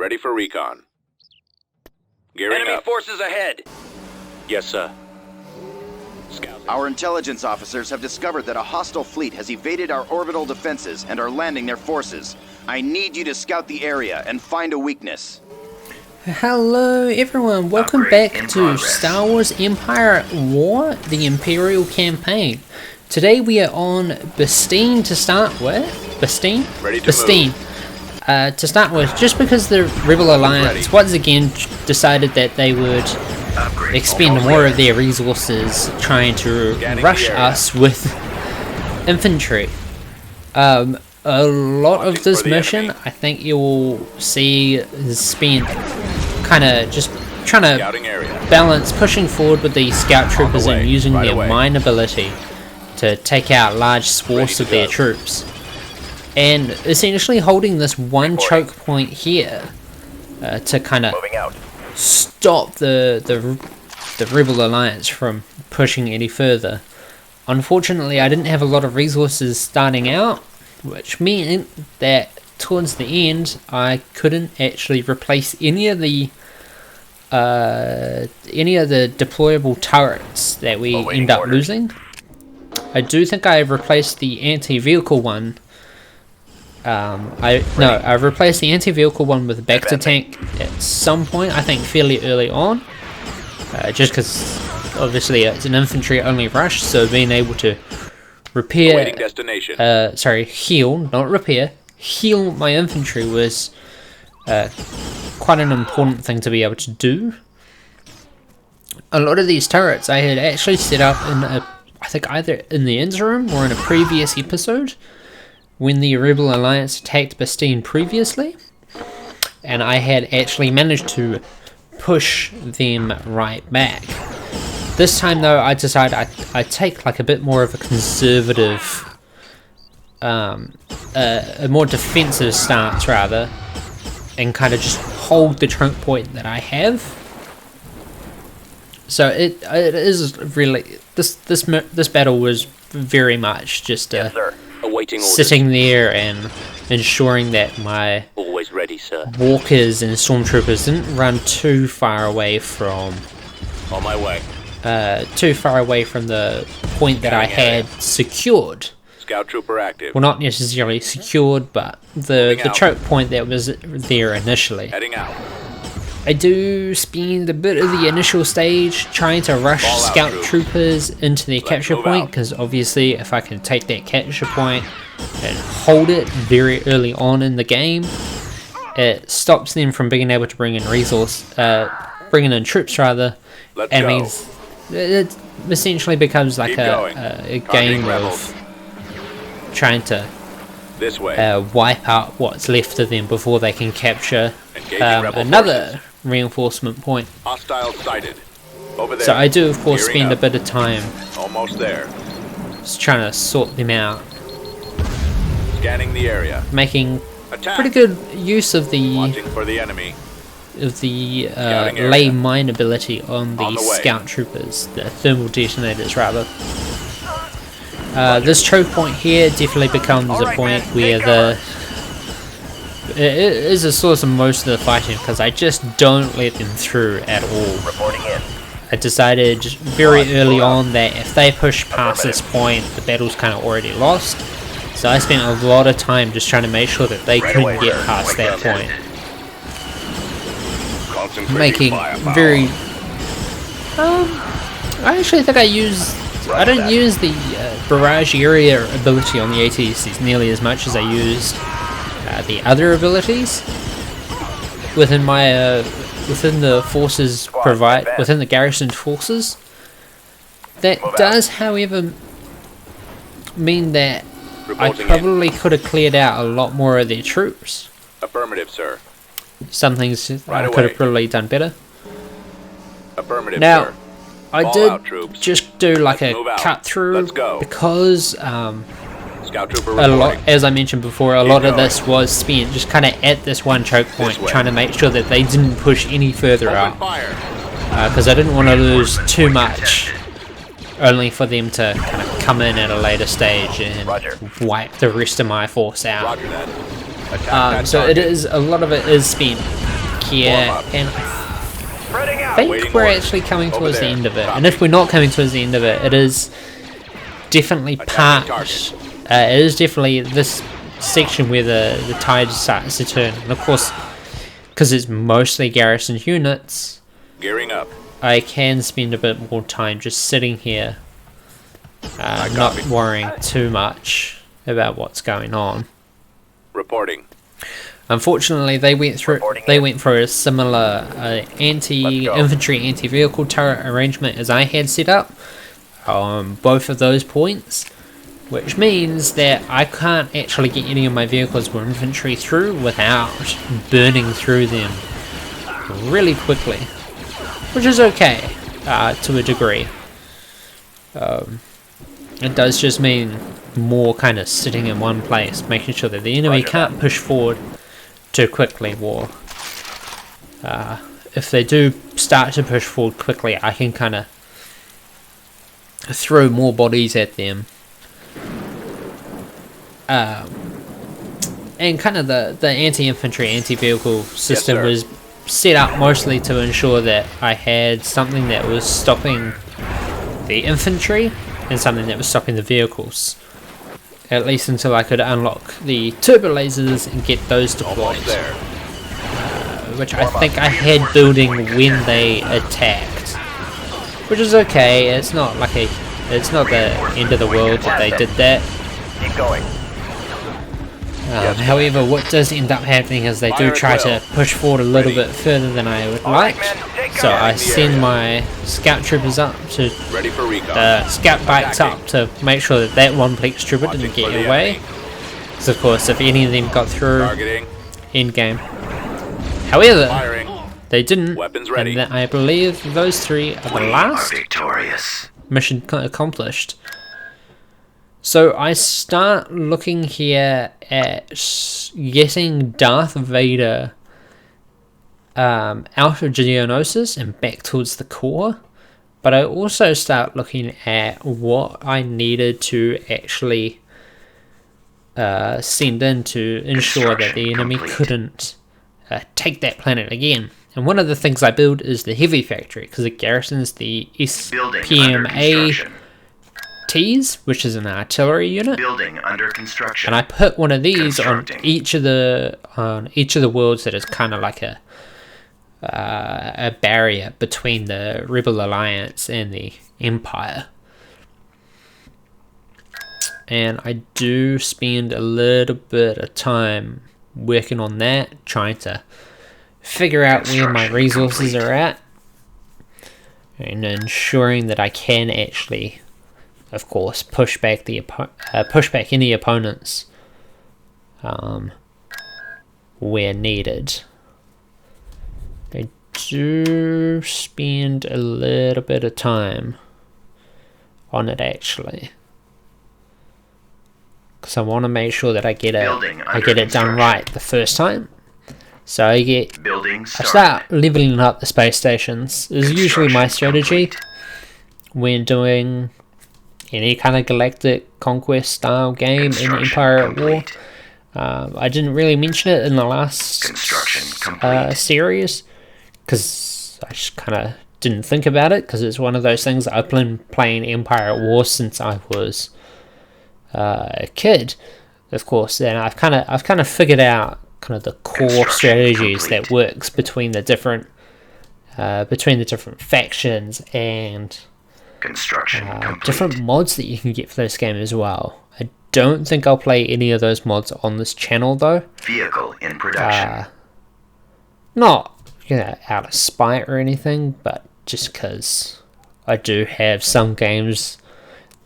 Ready for recon. Gearing Enemy up. forces ahead. Yes, sir. Scouts. Our intelligence officers have discovered that a hostile fleet has evaded our orbital defenses and are landing their forces. I need you to scout the area and find a weakness. Hello everyone, welcome back to Star Wars Empire at War, the Imperial campaign. Today we are on Basteen to start with. Basteen? Ready to Basteen. To start with, just because the Rebel Alliance once again decided that they would expend more of their resources trying to rush us with infantry. A lot of this mission, I think you will see, is spent kind of just trying to balance pushing forward with the scout troopers and using their mine ability to take out large swaths of their troops, and essentially holding this one choke point here to kind of stop the Rebel Alliance from pushing any further. Unfortunately, I didn't have a lot of resources starting out, which meant that towards the end I couldn't actually replace any of the deployable turrets that we end up losing. I do think I replaced the anti-vehicle one. I replaced the anti-vehicle one with a Bacta tank at some point, I think fairly early on. Just because obviously it's an infantry only rush, so being able to repair, heal, not repair, heal my infantry was quite an important thing to be able to do. A lot of these turrets I had actually set up in I think either in the interim or in a previous episode when the Rebel Alliance attacked Basteen previously, and I had actually managed to push them right back. This time though, I decided I'd take like a bit more of a conservative, a more defensive stance rather, and kind of just hold the choke point that I have. So it is really, this battle was very much just sitting there and ensuring that my walkers and stormtroopers didn't run too far away from the point that I had secured. Scout trooper active. Well, not necessarily secured, but the choke point that was there initially. Heading out. I do spend a bit of the initial stage trying to rush scout troopers into their capture point, because obviously if I can take that capture point and hold it very early on in the game, it stops them from being able to bring in bringing in troops rather, and means it essentially becomes like a game of trying to wipe out what's left of them before they can capture another reinforcement point. Hostile sighted. Over there. So I do of course spend a bit of time almost there. just trying to sort them out, Scanning the area. making Attack. pretty good use of the Watching for the enemy. lay mine ability on the scout troopers, the thermal detonators rather. This choke point here definitely becomes a point where it is a source of most of the fighting, because I just don't let them through at all. I decided very early on that if they push past this point, the battle's kind of already lost. So I spent a lot of time just trying to make sure that they couldn't get past that point. Making very... I actually think I don't use the barrage area ability on the ATCs nearly as much as I used the other abilities within my within the forces within the garrison forces. That does, however, mean that I probably could have cleared out a lot more of their troops. Affirmative, sir. Some things I could have probably done better. Affirmative, now, sir. I did just do like a cut through because a lot, as I mentioned before, a lot of this was spent just kind of at this one choke point, trying to make sure that they didn't push any further out, because I didn't want to lose too much, only for them to kind of come in at a later stage and wipe the rest of my force out. So a lot of it is spent here, Warm up. and Spreading I out. think Waiting we're orders. actually coming Over towards the there. end of it. Copy. And if we're not coming towards the end of it, it is definitely Attacking part. It is definitely this section where the tide starts to turn. And of course, because it's mostly garrison units, Gearing up. I can spend a bit more time just sitting here, not copy. worrying too much about what's going on. Reporting. Unfortunately, they went through a similar anti-infantry, anti-vehicle turret arrangement as I had set up on both of those points, which means that I can't actually get any of my vehicles or infantry through without burning through them really quickly, which is okay to a degree. It does just mean more kind of sitting in one place, making sure that the enemy can't push forward too quickly, or if they do start to push forward quickly, I can kind of throw more bodies at them. And kind of the anti-infantry, anti-vehicle system sir. was set up mostly to ensure that I had something that was stopping the infantry and something that was stopping the vehicles. At least until I could unlock the turbo lasers and get those deployed. Almost there. Which I think I had building when they attacked. Which is okay, it's not the end of the world that they did that. Keep going. However, what does end up happening is they do try to push forward a little bit further than I would like. So I send my scout troopers up to Ready for recon. the scout bikes up to make sure that that one plex trooper didn't Watching get for the away. enemy. Because of course, if any of them got through, Targeting. end game. However, Firing. they didn't, Weapons ready. and that I believe those three are the last victorious. mission accomplished. So I start looking here at getting Darth Vader out of Geonosis and back towards the core, but I also start looking at what I needed to actually send in to ensure that the enemy couldn't take that planet again. And one of the things I build is the heavy factory, because it garrisons the SPMA T's, which is an artillery unit. Building under construction. And I put one of these on each of the worlds that is kind of like a barrier between the Rebel Alliance and the Empire. And I do spend a little bit of time working on that, trying to figure out where my resources are at, and ensuring that I can actually, of course, push back any opponents where needed. I do spend a little bit of time on it actually, because I want to make sure that I get it done right the first time. So I start leveling up the space stations. Is usually my strategy when doing any kind of galactic conquest style game in Empire at War. I didn't really mention it in the last series because I just kind of didn't think about it, because it's one of those things that I've been playing Empire at War since I was a kid, of course. And I've kind of figured out kind of the core strategies that works between the different factions and different mods that you can get for this game as well. I don't think I'll play any of those mods on this channel though. Vehicle in production. Not out of spite or anything, but just because I do have some games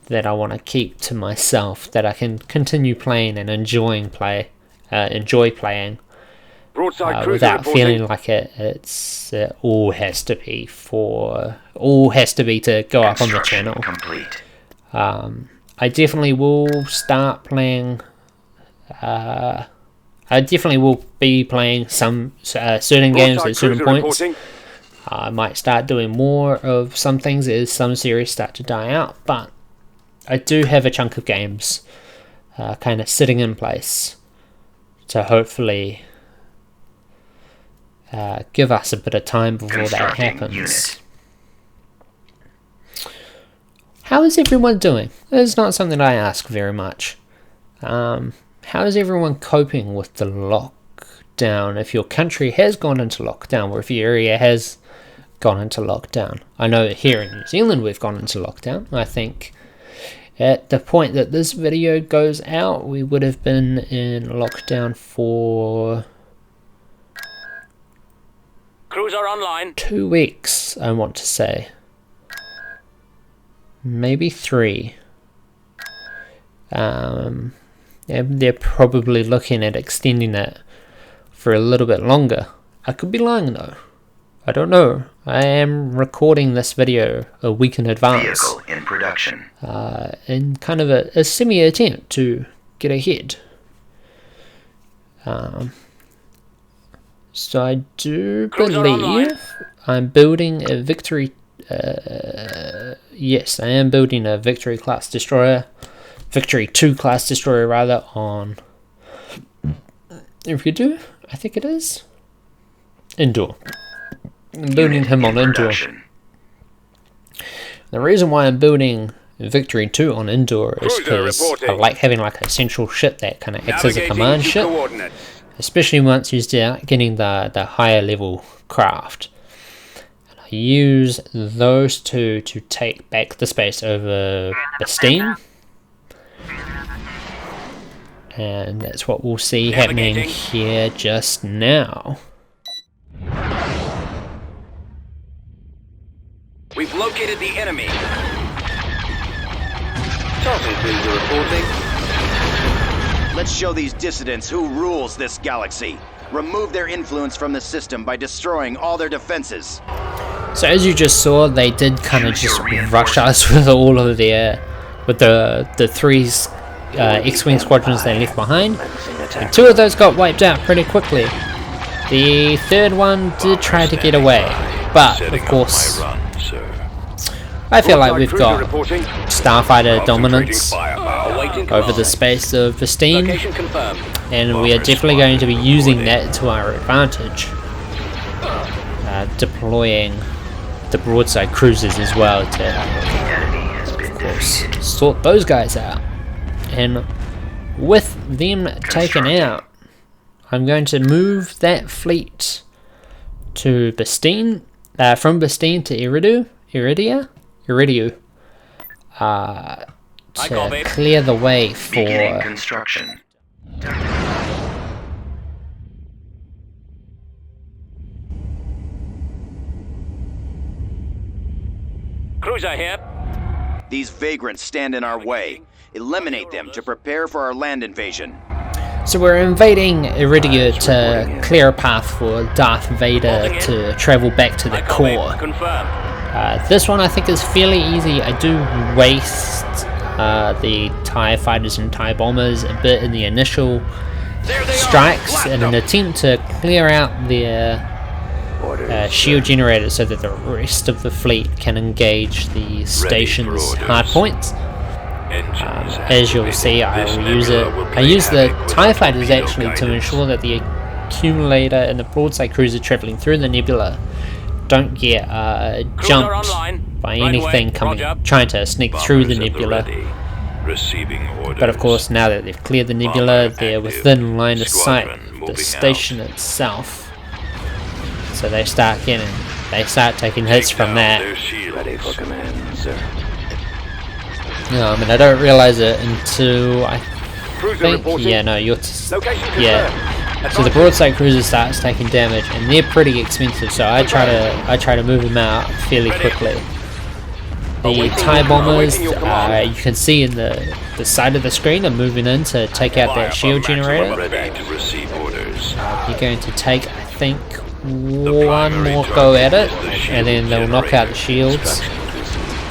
that I want to keep to myself that I can continue playing and enjoy playing without feeling like it all has to be to go up on the channel. Complete. I definitely will start playing. I definitely will be playing some certain games at certain points. I might start doing more of some things as some series start to die out, but I do have a chunk of games kind of sitting in place to hopefully give us a bit of time before that Constructing happens. unit. How is everyone doing? It's not something I ask very much. How is everyone coping with the lockdown? If your country has gone into lockdown, or if your area has gone into lockdown. I know here in New Zealand we've gone into lockdown. I think at the point that this video goes out, we would have been in lockdown for Cruiser online. 2 weeks, I want to say. Maybe 3. And they're probably looking at extending it for a little bit longer. I could be lying though. I don't know. I am recording this video a week in advance. Vehicle in production. In kind of a semi-attempt to get ahead. So I do Cruiser believe online. I'm building a victory. Yes, I am building a Victory class destroyer. Victory 2 class destroyer rather on Eridu, I think it is. Endor. I'm building him on Endor. Production. The reason why I'm building Victory 2 on Endor is Cruiser because I reporting. like having like a central ship that kind of acts as a Navigating command to ship, coordinates. especially once you start getting the higher level craft. And I use those two to take back the space over Bastine. And that's what we'll see happening Navigating. here just now. We've located the enemy. Tarkin cruiser reporting. Let's show these dissidents who rules this galaxy. Remove their influence from the system by destroying all their defenses. So as you just saw, they did kind of Choose your just rush reinforcements. us with all of their, with the 3 X-Wing squadrons they left behind. And 2 of those got wiped out pretty quickly. The 3rd one did try to get away, but of course, I feel like we've got starfighter dominance over the space of Bastine, Location confirmed. and we are definitely going to be using that to our advantage. Deploying the broadside cruisers as well to, Enemy has been of course, defeated. sort those guys out. And with them taken out, I'm going to move that fleet to Bastine, from Bastine to Iridu, to clear the way Beginning for construction. Cruiser here. These vagrants stand in our way. Eliminate them to prepare for our land invasion. So we're invading Iridia to clear a path for Darth Vader to travel back to the I copy. core. Confirmed. This one I think is fairly easy. I do waste the TIE fighters and TIE bombers a bit in the initial There they strikes are. in an attempt to clear out their shield generators so that the rest of the fleet can engage the station's hard points. As you'll see, I will use it. I use the TIE fighters actually to ensure that the accumulator and the broadside cruiser travelling through the nebula don't get jumped by anything trying to sneak through the nebula. But of course, now that they've cleared the nebula, they're within line of sight of the station itself. So they start taking hits from that. Ready for command, sir. No, I mean I don't realize it until I Cruiser think. reporting. Yeah, no, you're. Location confirmed. Yeah. So the broadside cruiser starts taking damage, and they're pretty expensive. So I try to move them out fairly quickly. The TIE bombers, you can see in the side of the screen, are moving in to take out that shield generator. Ready to receive orders. You're going to take, I think, one more go at it, and then they'll knock out the shields.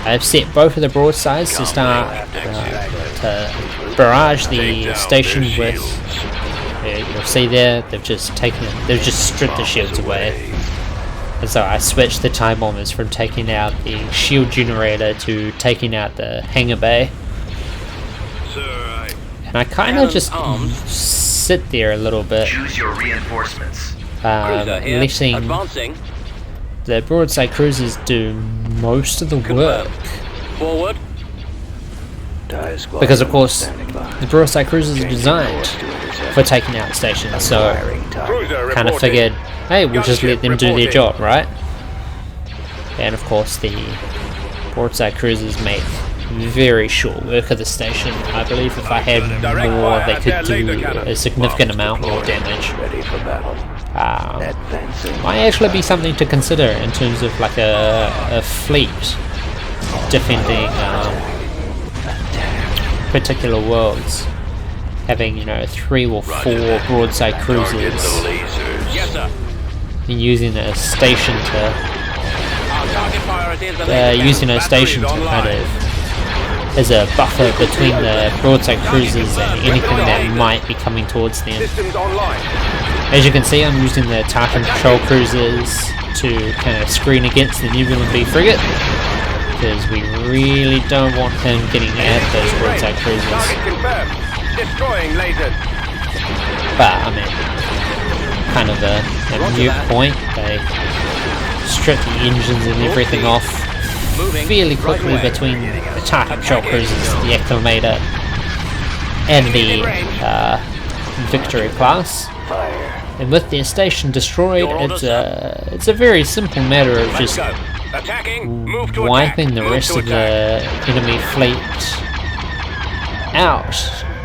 I've set both of the broadsides to start to barrage the station with. You'll see there they've just stripped the shields away. And so I switched the TIE bombers from taking out the shield generator to taking out the hangar bay. Sir, And I kind of just sit there a little bit. Choose your reinforcements. letting Advancing. the broadside cruisers do most of the work. Forward. Because of course, the broadside cruisers are designed for taking out stations, so Cruiser kind of reporting. figured, hey, we'll just let them do their Reporting. job, right? And of course, the broadside cruisers make very short work of the station. I believe if I had more, they could do a significant amount more damage. Ready for battle. Might actually be something to consider in terms of like a fleet defending particular worlds. Having, you know, 3 or 4 broadside Target cruisers the lasers. Yes, sir. and using a station to Our target fire is the laser using cannon. a station to Batteries kind online. of as a buffer between the broadside cruisers and anything that might be coming towards them. Systems online. As you can see, I'm using the Tarkin patrol cruisers to kind of screen against the New B frigate, because we really don't want him getting at those broadside cruisers. Target confirmed. Destroying lasers. But I mean, kind of a mute point. They strip the engines and everything off fairly quickly between the Tarkin patrol cruisers, the Acclimator, and the Victory class. And with their station destroyed, it's a very simple matter of Let's just go. Attacking. Move to wiping attack. the Move rest to of attack. the enemy fleet out.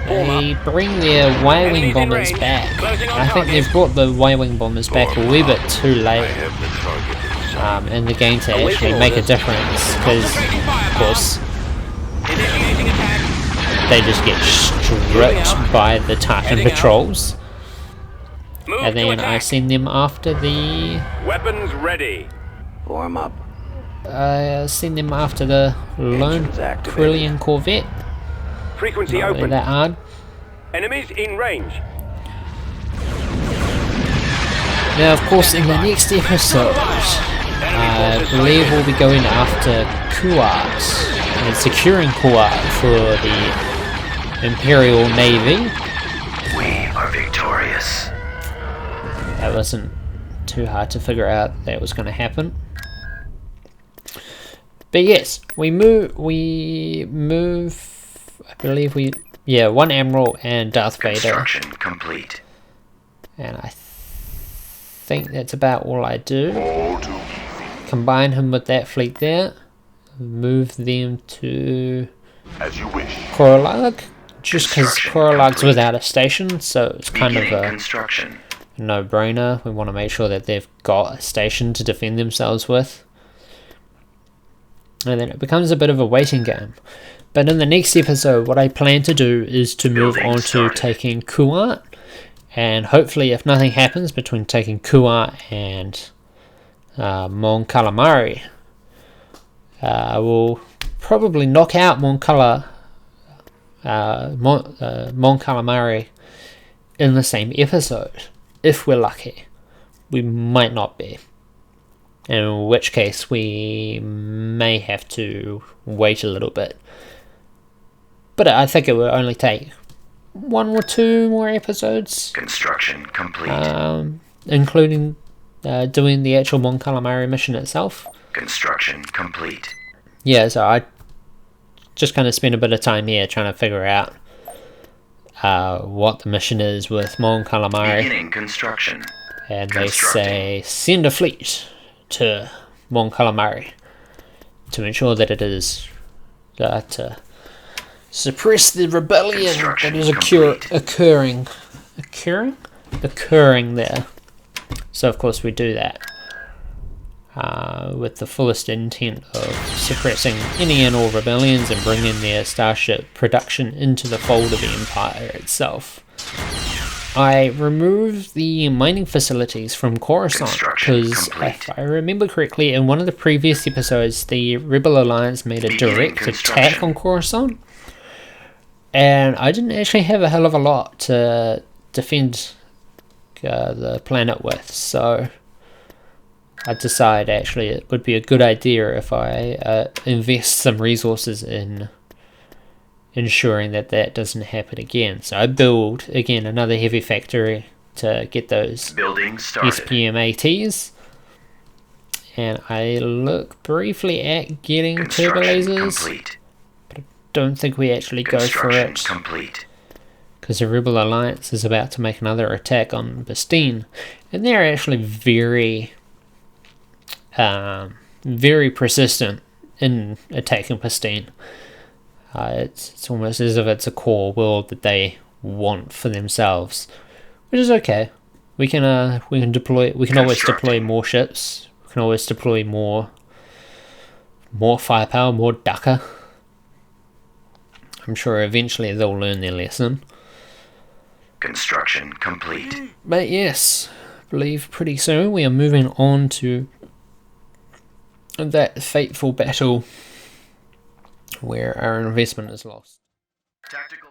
They bring their Y-wing bombers back. I think they've brought the Y-wing bombers back a wee bit too late in the game to actually make a difference, because of course Initiating attack. they just get stripped by the Tarkin patrols, Move and to then I attack. send them after the Weapons ready. Warm up. send them after the lone Engines activated. Brilliant Corvette. Frequency Not really open. that hard. Enemies in range. Now, of course, in the next episode, I believe we'll be going after Kuat and securing Kuat for the Imperial Navy. We are victorious. That wasn't too hard to figure out that was going to happen. But yes, we move. I believe one Admiral and Darth Vader, Construction complete. and I think that's about all I do. Combine him with that fleet there, move them to As you wish. Koralag, just because Construction Koralag's complete. without a station, so it's kind of Beginning a construction. no-brainer. We want to make sure that they've got a station to defend themselves with. And then it becomes a bit of a waiting game. But in the next episode, what I plan to do is to move Building on to started. taking Kuat. And hopefully, if nothing happens between taking Kuat and Mon Calamari, I will probably knock out Mon Calamari in the same episode, if we're lucky. We might not be, in which case we may have to wait a little bit. But I think it will only take 1 or 2 more episodes, Construction complete. including doing the actual Mon Calamari mission itself. Construction complete. Yeah, so I just kind of spent a bit of time here trying to figure out what the mission is with Mon Calamari. Beginning construction. And they Constructing. say send a fleet to Mon Calamari to ensure that it is to suppress the rebellion that Construction is complete. occurring there. So of course we do that with the fullest intent of suppressing any and all rebellions and bringing their starship production into the fold of the Empire itself. I removed the mining facilities from Coruscant Construction because, complete. if I remember correctly, in one of the previous episodes, the Rebel Alliance made a Beginning direct construction. attack on Coruscant, and I didn't actually have a hell of a lot to defend the planet with, so I decided actually it would be a good idea if I invest some resources in ensuring that that doesn't happen again. So I build again another heavy factory to get those Building started. SPMATs. And I look briefly at getting turbo Construction lasers. complete. Don't think we actually go for Construction it, complete. because the Rebel Alliance is about to make another attack on Bastille, and they're actually very persistent in attacking Bastille. It's almost as if it's a core world that they want for themselves, which is okay. We can always deploy more ships. We can always deploy more firepower, more ducker. I'm sure eventually they'll learn their lesson. Construction complete. But yes, I believe pretty soon we are moving on to that fateful battle where our investment is lost. Tactical.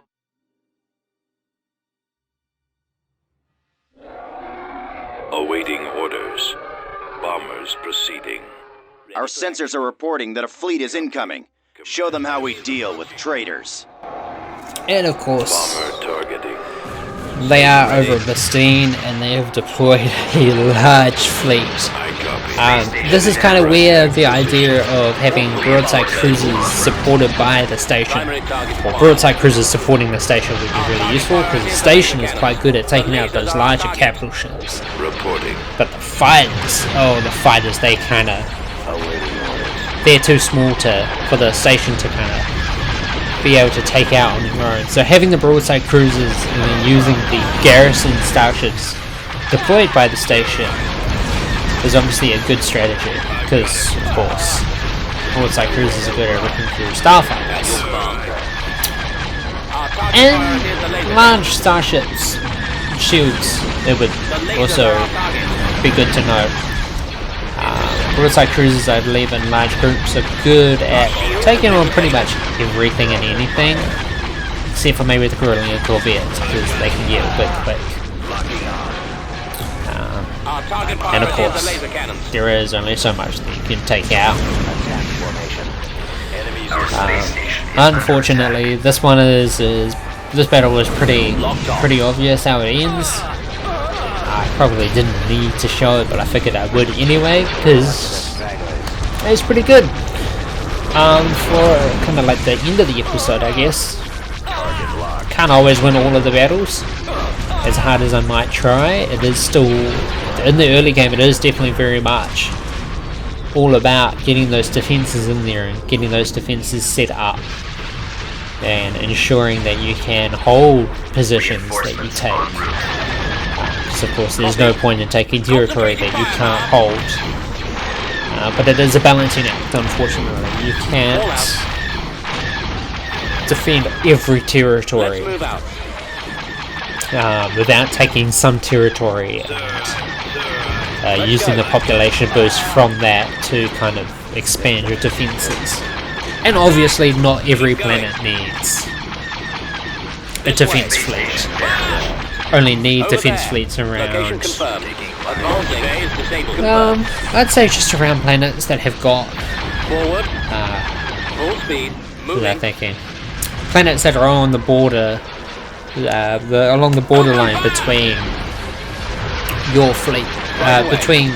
Awaiting orders. Bombers proceeding. Our sensors are reporting that a fleet is incoming. Show them how we deal with traitors. And of course, Bomber targeting. they are over Bastille and they have deployed a large fleet. I copy. This is kind of where the idea of having broadside cruisers supported by the station, Primary target. or broadside cruisers supporting the station, would be really useful, because the station is quite good at taking out those larger capital ships. Reporting. But the fighters, they kind of, they're too small for the station to kind of be able to take out on their own. So having the broadside cruisers and then using the garrison starships deployed by the station is obviously a good strategy, because of course broadside cruisers are good at ripping through starfighters. And large starships, shields, it would also be good to know. Broadside cruisers, I believe, in large groups are good at taking on pretty much everything and anything, except for maybe the Carillion corvettes, because they can get a bit quick. And of course, there is only so much that you can take out. Unfortunately, this battle was pretty obvious how it ends. I probably didn't need to show it, but I figured I would anyway, because it's pretty good. For kind of like the end of the episode, I guess. Can't always win all of the battles, as hard as I might try. It is still, in the early game, it is definitely very much all about getting those defenses in there and getting those defenses set up and ensuring that you can hold positions that you take. Of course, there's no point in taking territory that you can't hold, but it is a balancing act, unfortunately. You can't defend every territory without taking some territory and using the population boost from that to kind of expand your defenses. And obviously not every planet needs a defense fleet. Only need defense fleets around, I'd say just around planets that have got, Full speed. what was I thinking? Planets that are on the border, along the borderline between your fleet, between,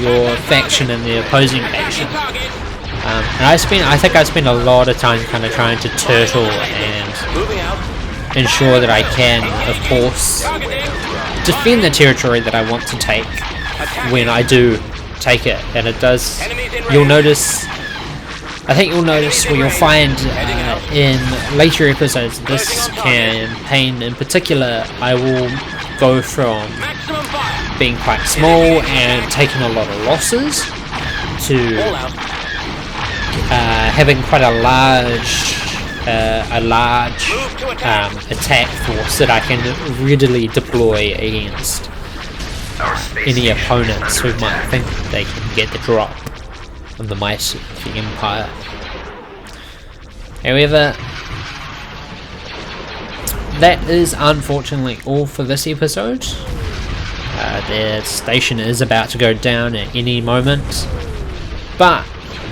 your faction and the opposing faction. And I think I spend a lot of time kind of trying to turtle and ensure that I can, of course, defend the territory that I want to take when I do take it. And it does, you'll notice, I think you'll notice, or you'll find in later episodes of this campaign in particular, I will go from being quite small and taking a lot of losses to having quite a large attack force that I can readily deploy against any opponents who might think they can get the drop on the might of the Empire. However, that is unfortunately all for this episode. The station is about to go down at any moment, but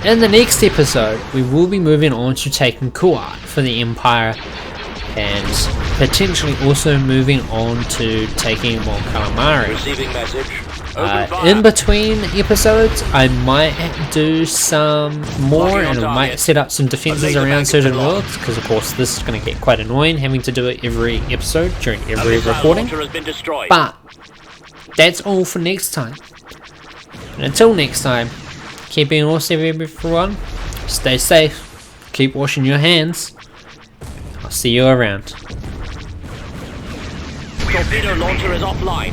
in the next episode we will be moving on to taking Kuat for the Empire, and potentially also moving on to taking Mon Calamari. Receiving message. In between episodes, I might do some more and I might set up some defenses around certain worlds, because of course this is going to get quite annoying having to do it every episode during every recording. But that's all for next time. And until next time, keep being awesome everyone, stay safe, keep washing your hands, I'll see you around. Torpedo launcher is offline.